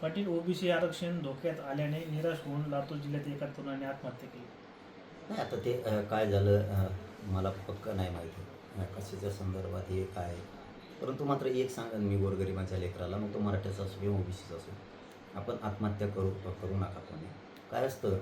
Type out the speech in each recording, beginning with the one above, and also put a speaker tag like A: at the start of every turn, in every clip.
A: Patil, OBC आरक्षण धोक्यात आल्याने निराश होऊन लातूर जिल्ह्यात एका तरुणाने आत्महत्या केली.
B: नाही आता ते काय झालं मला पक्कं नाही माहिती कशाच्या संदर्भात हे काय आहे. परंतु मात्र एक सांगेन मी गोरगरिबाच्या लेकराला, मग तो मराठ्याचा असो किंवा ओबीसीचा असो, आपण आत्महत्या करू नका. कोणी काय असतं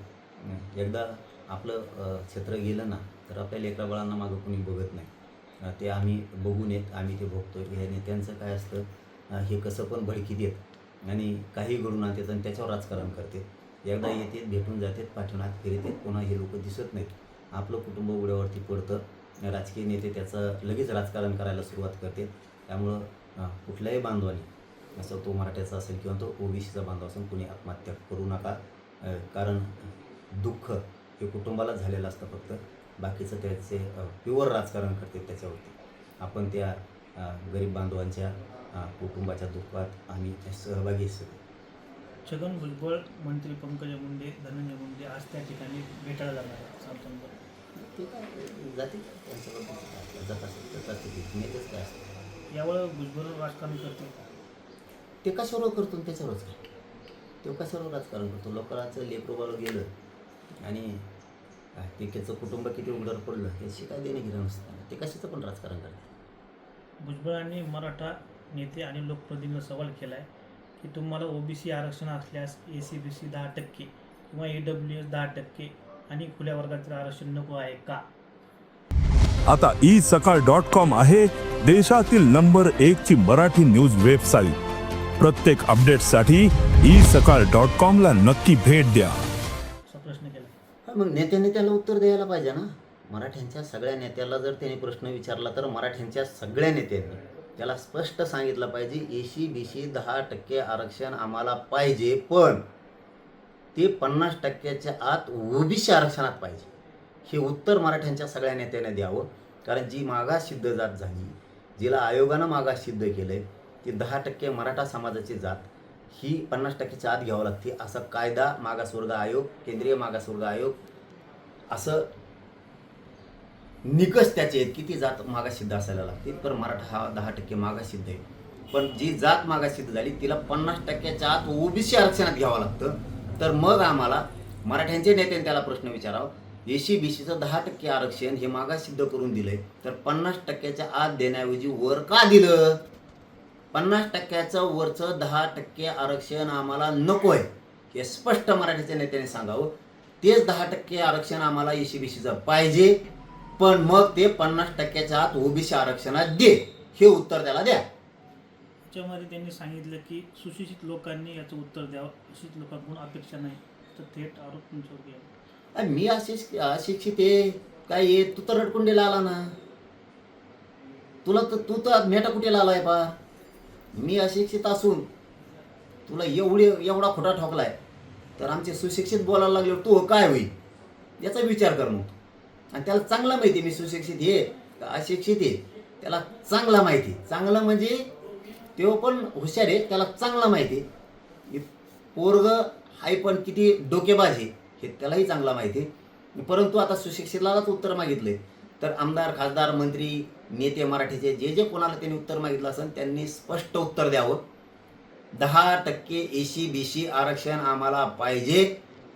B: एकदा आपलं क्षेत्र गेलं ना तर आपल्या लेकराबाळांना मागं कोणी बघत नाही. ते आम्ही बघून येत, आम्ही ते भोगतो. हे नेत्यांचं काय असतं हे कसं पण भडकी देत आणि काही घडून आणतात आणि त्याच्यावर राजकारण करते. एकदा येतात, भेटून जातात, पाठीमागे फिरतात, पुन्हा हे लोक दिसत नाहीत. आपलं कुटुंब उड्यावरती पडतं. राजकीय नेते त्याचं लगेच राजकारण करायला सुरुवात करते. त्यामुळं कुठल्याही बांधवाने, असं तो मराठ्याचा असेल किंवा तो ओबीसीचा बांधव असेल, कोणी आत्महत्या करू नका. कारण दुःख हे कुटुंबाला झालेलं असतं, फक्त बाकीचं त्याचे प्युअर राजकारण करते त्याच्यावरती. आपण त्या गरीब बांधवांच्या कुटुंबाच्या दुःखात आम्ही सहभागी असतो.
A: छगन भुजबळ, मंत्री पंकजा मुंडे, धनंजय मुंडे आज त्या ठिकाणी भेटायला जाणार आहेत सामसंग.
B: ते काय जाते त्यांच्यावर जात असतात नेतेच काय असतं.
A: यावेळी भुजबळ राजकारण करतील.
B: ते कशावर करतो त्याच्यावरच काय, तो कशावर राजकारण करतो. लोकांचं लेकरोबाला गेलं आणि त्याचं कुटुंब किती उघड्यावर पडलं याची काय देणे घेणं नसतं. ते कशाचं पण राजकारण करतात.
A: भुजबळांनी मराठा नेते आणि लोकप्रतिनिधींना सवाल केला आहे की तुम्हाला ओबीसी आरक्षण असल्यास एसीबीसी 10% किंवा EWS 10% आणि खुल्या वर्गातील आरक्षण नको आहे का?
C: आता isakal.com आहे देशातील नंबर 1 ची मराठी न्यूज वेबसाईट. प्रत्येक अपडेटसाठी isakal.com ला नक्की भेट द्या.
A: असा प्रश्न केला.
B: मग नेत्याने त्याला उत्तर द्यायला पाहिजे ना. मराठ्यांच्या सगळ्या नेत्याला जर त्यांनी प्रश्न विचारला तर मराठ्यांच्या सगळ्या नेत्यांनी त्याला स्पष्ट सांगितलं पाहिजे एसीबीसी 10% आरक्षण आम्हाला पाहिजे, पण ते 50%च्या आत ओबीसी आरक्षणात पाहिजे. हे उत्तर मराठ्यांच्या सगळ्या नेत्याने द्यावं. कारण जी मागास सिद्ध जात झाली, जिला आयोगानं मागास सिद्ध केलं आहे, ती 10% मराठा समाजाची जात ही 50%च्या आत घ्यावं लागते. असा कायदा मागासवर्ग आयोग, केंद्रीय मागासवर्ग आयोग, असं निकष त्याचे आहेत की ती जात मागासिद्ध असायला लागते. तर मराठा हा 10% मागासिद्ध आहे, पण जी जात मागासिद्ध झाली तिला 50%च्या आत ओबीसी आरक्षणात घ्यावं लागतं. तर मग आम्हाला मराठ्यांचे नेत्यांनी त्याला प्रश्न विचारावा, एसीबीसीचं 10% आरक्षण हे मागासिद्ध करून दिलंय, तर 50%च्या आत देण्याऐवजी वर का दिलं? 50%चं वरचं 10% आरक्षण आम्हाला नको आहे हे स्पष्ट मराठ्याच्या नेत्याने सांगावं. तेच 10% आरक्षण आम्हाला एसीबीसीचं पाहिजे, पण मग ते 50%च्या आत ओबीसी आरक्षणात दे, हे उत्तर त्याला द्या.
A: त्याच्यामध्ये त्यांनी सांगितलं की सुशिक्षित लोकांनी याचं उत्तर द्यावं. अशीच लोकांकडून अपेक्षा नाही तर थेट आरोप तुमच्यावर घ्यावा.
B: मी अशिक्षित आहे काय आहे? तू तर रडकुंडीला आला ना. तू तर मेटा कुठेला आलाय पा. मी अशिक्षित असून तुला एवढा खोटा ठोकलाय, तर आमचे सुशिक्षित बोलायला लागले तू काय होईल याचा विचार कर मग. आणि त्याला चांगला माहिती मी सुशिक्षित आहे का अशिक्षित आहे, त्याला चांगला माहिती. चांगलं म्हणजे तो पण हुशार आहे, त्याला चांगला माहिती. पोरग हाय पण किती डोकेबाज आहे हे त्यालाही चांगला माहिती. परंतु आता सुशिक्षितलाच उत्तर मागितलंय, तर आमदार, खासदार, मंत्री, नेते मराठीचे जे कोणाला त्यांनी उत्तर मागितलं असेल त्यांनी स्पष्ट उत्तर द्यावं. 10% एसीबीसी आरक्षण आम्हाला पाहिजे,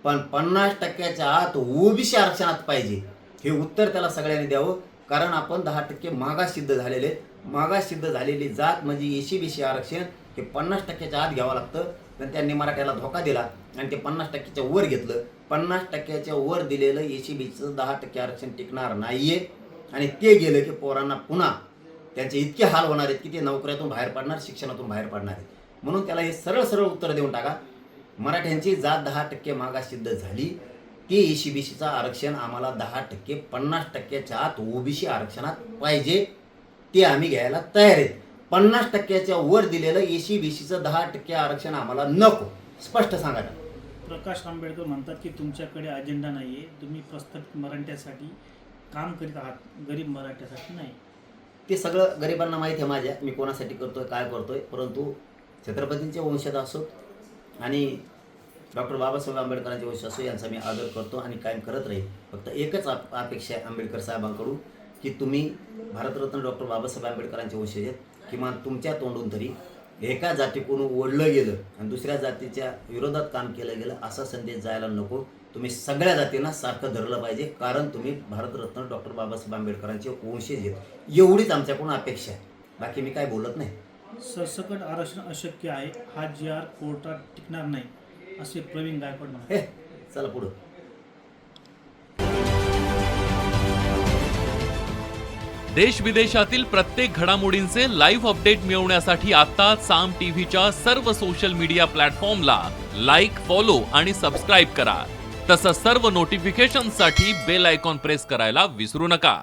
B: पण 50%च्या आत ओबीसी आरक्षणात पाहिजे, हे उत्तर त्याला सगळ्यांनी द्यावं. कारण आपण 10% मागास सिद्ध झालेले, मागास सिद्ध झालेली जात म्हणजे एसीबीसी आरक्षण हे 50%च्या आत घ्यावं लागतं. पण त्यांनी मराठ्याला धोका दिला आणि ते 50%च्या वर घेतलं. 50%च्या वर दिलेलं एसीबीसीचं 10% आरक्षण टिकणार नाहीये आणि ते गेलं की पोरांना पुन्हा त्यांचे इतके हाल होणार आहेत की ते नोकऱ्यातून बाहेर पडणार, शिक्षणातून बाहेर पडणार आहेत. म्हणून त्याला हे सरळ सरळ उत्तर देऊन टाका. मराठ्यांची जात 10% मागास सिद्ध झाली, ते एसीबीसीचं आरक्षण आम्हाला 10%, 50%च्या आत ओबीसी आरक्षणात पाहिजे, ते आम्ही घ्यायला तयार आहेत. 50%च्या वर दिलेलं एसीबीसीचं 10% आरक्षण आम्हाला नको, स्पष्ट सांगा.
A: प्रकाश आंबेडकर म्हणतात की तुमच्याकडे अजेंडा नाही आहे, तुम्ही प्रस्थापित मराठ्यासाठी काम करीत आहात, गरीब मराठ्यासाठी नाही.
B: ते सगळं गरिबांना माहीत आहे माझ्या, मी कोणासाठी करतोय काय करतोय. परंतु छत्रपतींचे वंशज असो आणि डॉक्टर बाबासाहेब आंबेडकरांचे वंशज असो यांचा मी आदर करतो आणि कायम करत राहील. फक्त एकच अपेक्षा आहे आंबेडकर साहेबांकडून की तुम्ही भारतरत्न डॉक्टर बाबासाहेब आंबेडकरांचे वंशज आहेत, किमान तुमच्या तोंडून तरी एका जातीकडून ओढलं गेलं आणि दुसऱ्या जातीच्या विरोधात काम केलं गेलं असा संदेश जायला नको. तुम्ही सगळ्या जातींना सारखं धरलं पाहिजे, कारण तुम्ही भारतरत्न डॉक्टर बाबासाहेब आंबेडकरांचे वंशज आहेत. एवढीच आमच्याकडून अपेक्षा आहे, बाकी मी काय बोलत नाही.
A: सरसकट आरक्षण अशक्य आहे, हा GR कोर्टात टिकणार नाही असे प्रवीण गायकवाड म्हणाले.
B: हे चला पुढं.
D: देश विदेशातील प्रत्येक घडामोडींचे लाईव्ह अपडेट मिळवण्यासाठी आता साम टीव्हीच्या सर्व सोशल मीडिया प्लॅटफॉर्मला लाईक, फॉलो आणि सबस्क्राईब करा. तसंच सर्व नोटिफिकेशनसाठी बेल आयकॉन प्रेस करायला विसरू नका.